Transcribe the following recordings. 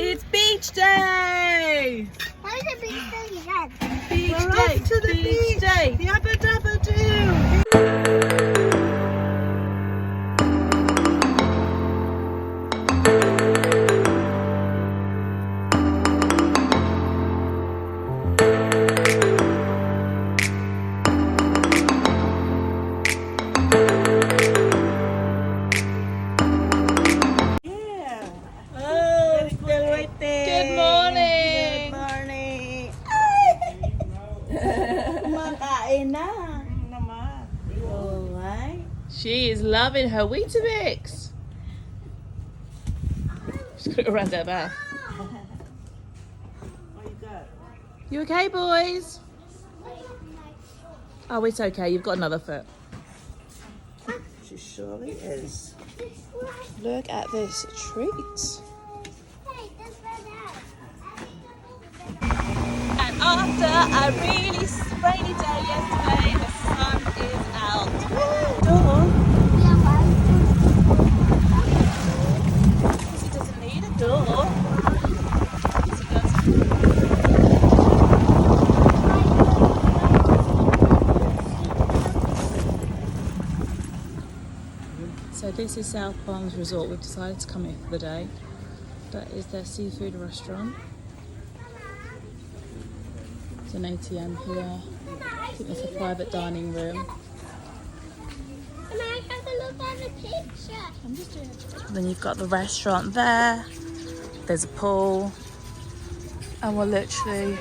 It's beach day! Why is it beach day again? Beach We're day! off to the beach. Day! Yabba dabba doo. Good morning! Good morning. Kumakain na. Naman. Alright. She is loving her Weetabix. She's got it around her mouth. What you got? You okay, boys? Oh, it's okay. You've got another foot. She surely is. Look at this treat. And after a really rainy day yesterday, the sun is out. Door. He doesn't need a door. Yes, he does. So this is South Palms Resort. We've decided to come here for the day. That is their seafood restaurant. There's an ATM here. I think there's a private dining room. Can I have a look at the picture? I'm just doing it. Then you've got the restaurant there. There's a pool. And we're literally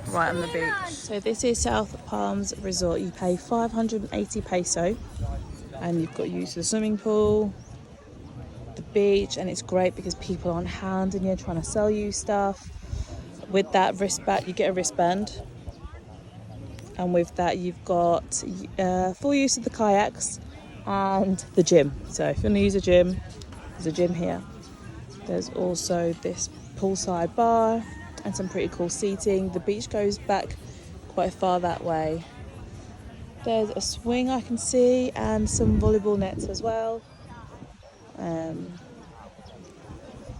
right on the beach. So this is South Palms Resort. You pay 580 peso and you've got use of the swimming pool, the beach, and it's great because people aren't hounding you trying to sell you stuff. With that wristband, you get a wristband, and with that you've got full use of the kayaks and the gym. So if you want to use a gym, there's a gym here. There's also this poolside bar and some pretty cool seating. The beach goes back quite far that way. There's a swing I can see and some volleyball nets as well.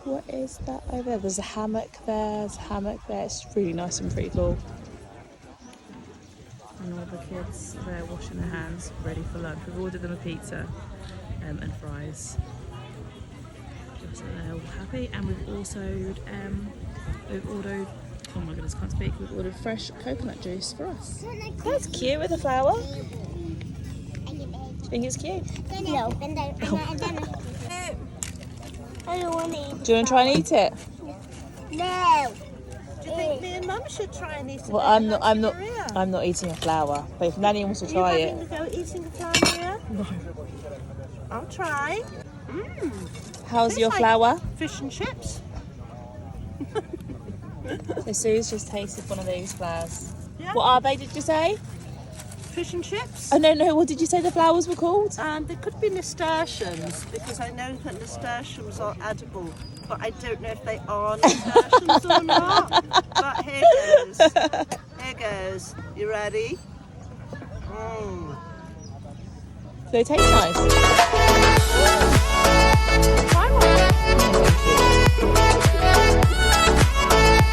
What is that over there? There's a hammock there. It's really nice and pretty cool. And all the kids, they're washing their hands, ready for lunch. We've ordered them a pizza and fries. So they're all happy. And we've also ordered, oh my goodness, can't speak. We've ordered fresh coconut juice for us. That's cute with a flower. Do you think it's cute? No. I don't want to eat. Do you want to try and eat it? No. Do you think me and Mum should try and eat it? Well, I'm not eating a flower. But if Nanny wants to try you it. having to go eating the flower, Maria? No. I'll try. How's your Tastes like flower? Fish and chips. So Sue's just tasted one of these flowers. Yeah. What are they, did you say? Fish and chips. Oh, no, what did you say the flowers were called? They could be nasturtiums because I know that nasturtiums are edible, but I don't know if they are nasturtiums or not. But here goes. Here goes. You ready? They taste nice. Try one.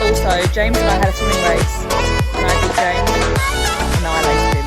Also, James and I had a swimming race. And I beat James. Annihilated him.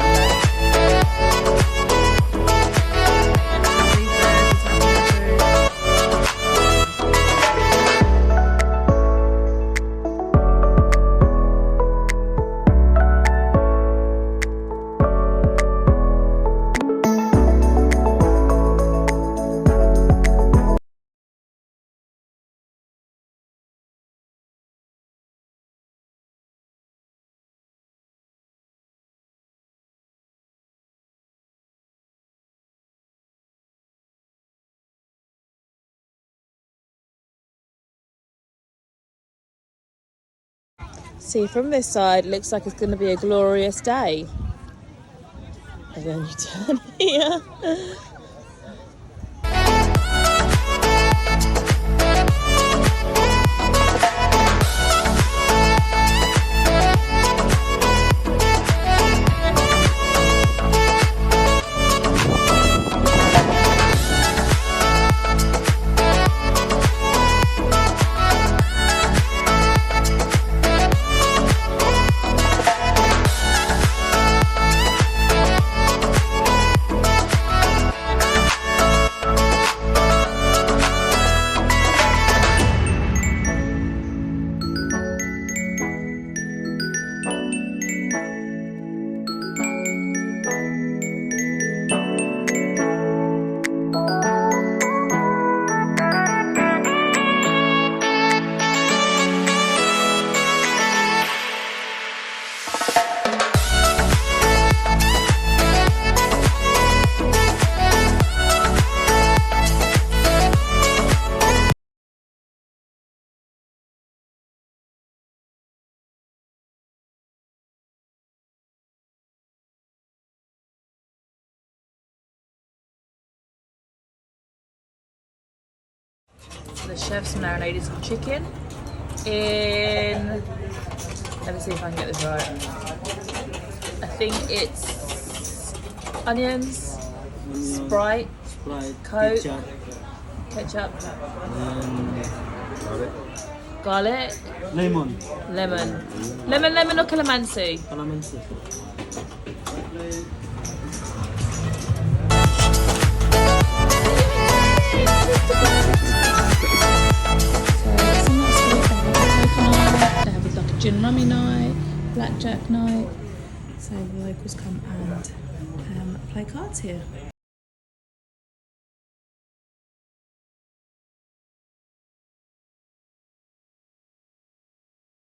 See, from this side, it looks like it's going to be a glorious day. And then you turn here. So the chef's marinated some chicken in, let me see if I can get this right. I think it's onions, Sprite, Coke, ketchup, garlic, lemon. Lemon or calamansi? Calamansi. They have like a gin rummy night, blackjack night. So the locals come and play cards here.